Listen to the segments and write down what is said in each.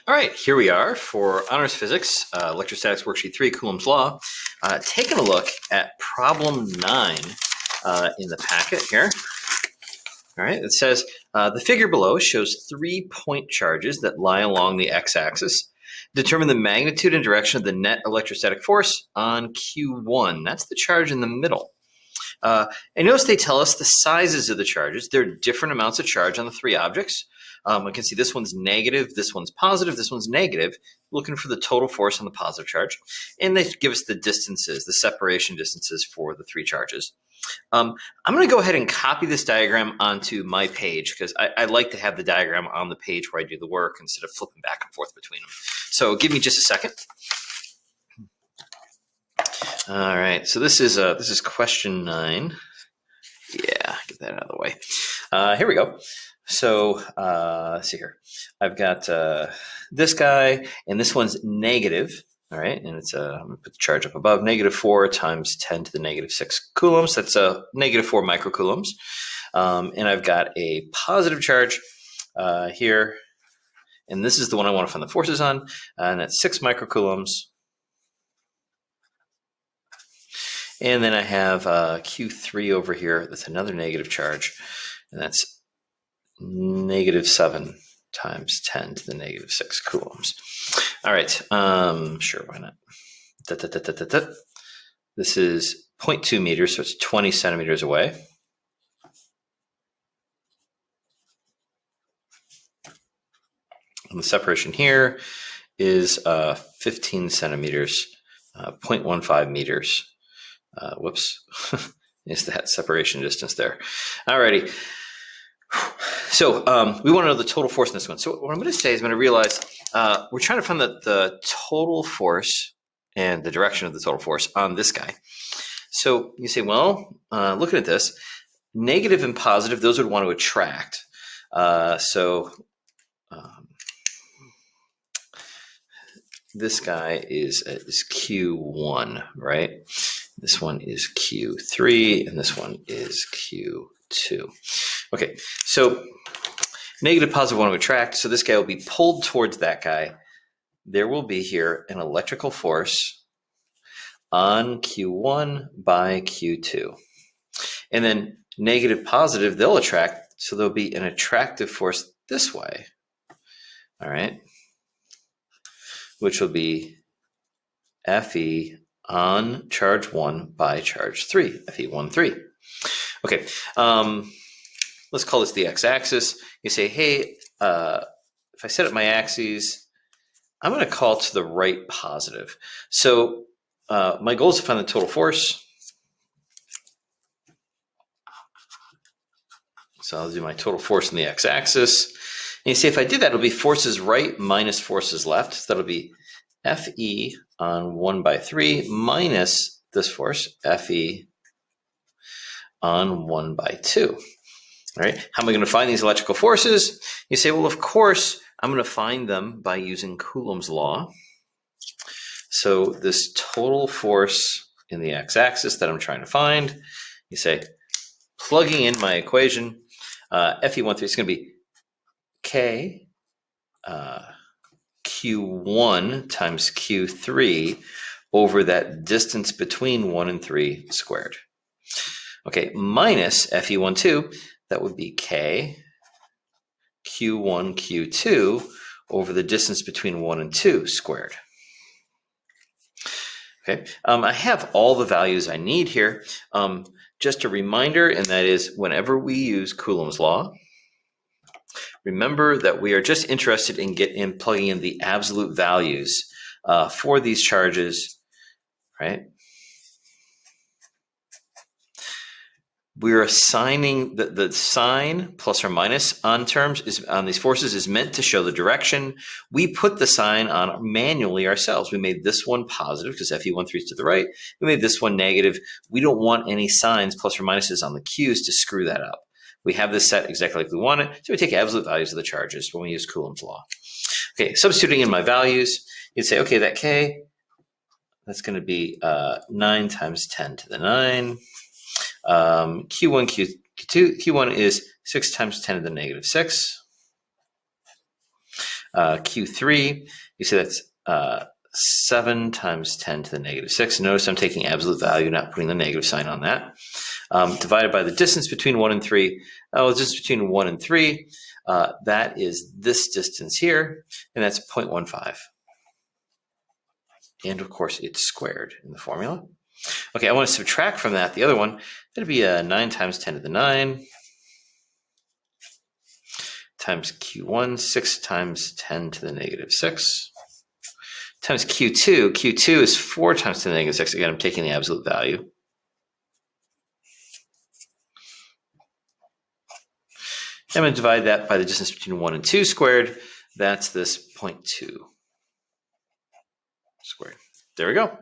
All right, here we are for Honors Physics, Electrostatics Worksheet 3, Coulomb's Law. Taking a look at problem 9 in the packet here. All right, it says, the figure below shows 3-point charges that lie along the x-axis. Determine the magnitude and direction of the net electrostatic force on Q1. That's the charge in the middle. And notice they tell us the sizes of the charges. There are different amounts of charge on the three objects. I can see this one's negative, this one's positive, this one's negative. Looking for the total force on the positive charge. And they give us the distances, the separation distances for the three charges. I'm going to go ahead and copy this diagram onto my page because I like to have the diagram on the page where I do the work instead of flipping back and forth between them. So give me just a second. All right, so this is question 9. Yeah, get that out of the way. Here we go. So let's see here. I've got this guy, and this one's negative. All right, and it's I'm going to put the charge up above. -4 times 10 to the -6 coulombs. That's -4 microcoulombs. And I've got a positive charge here, and this is the one I want to find the forces on, and that's 6 microcoulombs. And then I have Q3 over here. That's another negative charge, and that's -7 times 10 to the -6 coulombs. All right, sure, why not? This is 0.2 meters, so it's 20 centimeters away. And the separation here is 15 centimeters, 0.15 meters. Whoops, is that separation distance there. Alrighty. So we want to know the total force in this one. So what I'm going to say is I'm going to realize we're trying to find the total force and the direction of the total force on this guy. So you say, well, looking at this, negative and positive, those would want to attract. This guy is Q1, right? This one is Q3, and this one is Q2. Okay, so negative, positive want to attract, so this guy will be pulled towards that guy. There will be here an electrical force on Q1 by Q2. And then negative, positive, they'll attract, so there'll be an attractive force this way, all right? Which will be Fe on charge 1 by charge 3, Fe1, 3. Okay, let's call this the x-axis. You say, hey, if I set up my axes, I'm going to call to the right positive. So my goal is to find the total force. So I'll do my total force in the x-axis. And you see, if I did that, it'll be forces right minus forces left. So that'll be Fe on 1 by 3 minus this force, Fe on 1 by 2. All right, how am I going to find these electrical forces? You say, well, of course, I'm going to find them by using Coulomb's law. So this total force in the x-axis that I'm trying to find, you say, plugging in my equation, Fe1, 3 is going to be K Q1 times Q3 over that distance between 1 and 3 squared. Okay, minus Fe1, 2, that would be K Q1 Q2 over the distance between 1 and 2 squared. Okay, I have all the values I need here. Just a reminder, and that is whenever we use Coulomb's law, remember that we are just interested in plugging in the absolute values for these charges, right? We're assigning the sign plus or minus on these forces is meant to show the direction. We put the sign on manually ourselves. We made this one positive because Fe1, 3 is to the right. We made this one negative. We don't want any signs plus or minuses on the Q's to screw that up. We have this set exactly like we want it, so we take absolute values of the charges when we use Coulomb's law. Okay, substituting in my values, you'd say, okay, that K, that's going to be 9 times 10 to the 9. Q1, Q2, Q1 is 6 times 10 to the -6. Q3, you see that's 7 times 10 to the negative 6. Notice I'm taking absolute value, not putting the negative sign on that. Divided by the distance between 1 and 3. Oh, the distance between 1 and 3, that is this distance here, and that's 0.15. And of course, it's squared in the formula. Okay, I want to subtract from that the other one. That'd be 9 times 10 to the 9 times Q1, 6 times 10 to the negative 6 times Q2. Q2 is 4 times 10 to the negative 6. Again, I'm taking the absolute value. I'm going to divide that by the distance between 1 and 2 squared. That's this 0.2 squared. There we go.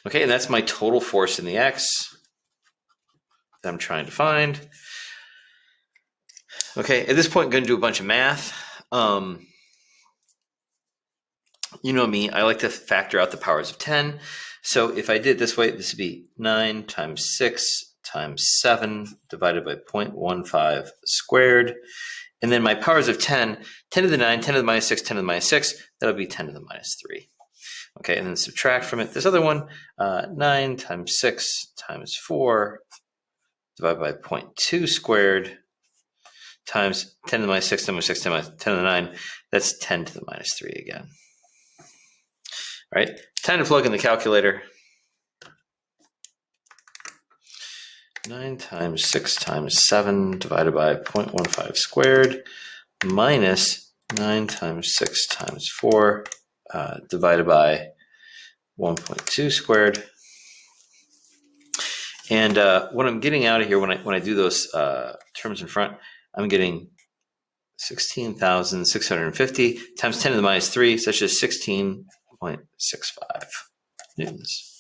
Okay, and that's my total force in the X that I'm trying to find. Okay, at this point, I'm going to do a bunch of math. You know me, I like to factor out the powers of 10. So if I did it this way, this would be 9 times 6 times 7 divided by 0.15 squared. And then my powers of 10, 10 to the 9, 10 to the minus 6, 10 to the minus 6, that'll be 10 to the minus 3. Okay, and then subtract from it this other one, 9 times 6 times 4 divided by 0.2 squared times 10 to the minus 6, 10 to the minus 6, 10 to the 9, that's 10 to the minus 3 again. All right, time to plug in the calculator. 9 times 6 times 7 divided by 0.15 squared minus 9 times 6 times 4 divided by 1.2 squared. And what I'm getting out of here when I do those terms in front, I'm getting 16,650 times 10 to the minus 3, such as 16.65 newtons.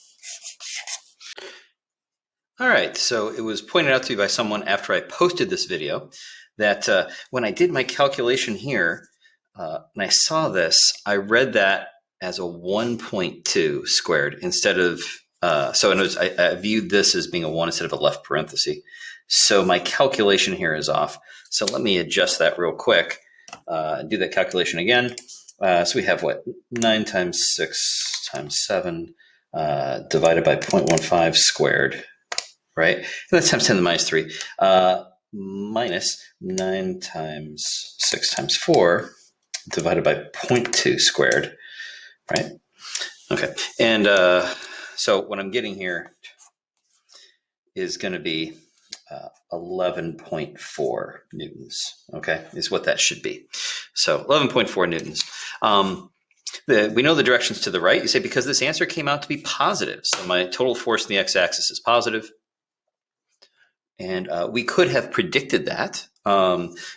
All right, so it was pointed out to me by someone after I posted this video that when I did my calculation here, and I saw this, I read that as a 1.2 squared instead of, so in other words, I viewed this as being a 1 instead of a left parenthesis. So my calculation here is off. So let me adjust that real quick and do that calculation again. So we have what? 9 times 6 times 7 divided by 0.15 squared, right? And that's times 10 to the minus 3 minus 9 times 6 times 4 divided by 0.2 squared, right? Okay, and so what I'm getting here is going to be 11.4 newtons, okay, is what that should be. So 11.4 newtons. We know the directions to the right. You say, because this answer came out to be positive. So my total force in the x-axis is positive. And we could have predicted that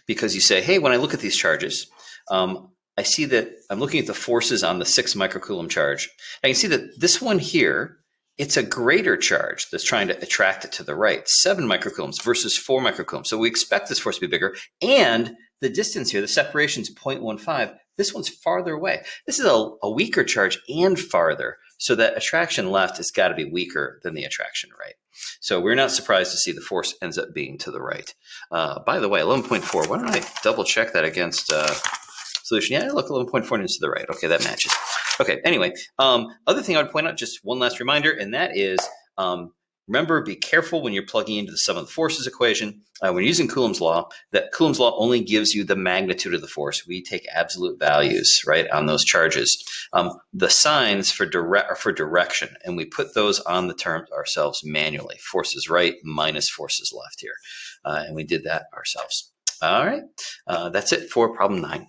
because you say, hey, when I look at these charges, I see that I'm looking at the forces on the 6 microcoulomb charge. I can see that this one here, it's a greater charge that's trying to attract it to the right, 7 microcoulombs versus 4 microcoulombs. So we expect this force to be bigger. And the distance here, the separation is 0.15. This one's farther away. This is a weaker charge and farther. So that attraction left has got to be weaker than the attraction right. So we're not surprised to see the force ends up being to the right. By the way, 11.4, why don't I double check that against solution? Yeah, look, 11.4 newtons to the right. Okay, that matches. Okay, anyway, other thing I would point out, just one last reminder, and that is, remember, be careful when you're plugging into the sum of the forces equation. When you're using Coulomb's law, that Coulomb's law only gives you the magnitude of the force. We take absolute values, right, on those charges. The signs for direction, and we put those on the terms ourselves manually. Forces right minus forces left here. And we did that ourselves. All right, that's it for problem 9.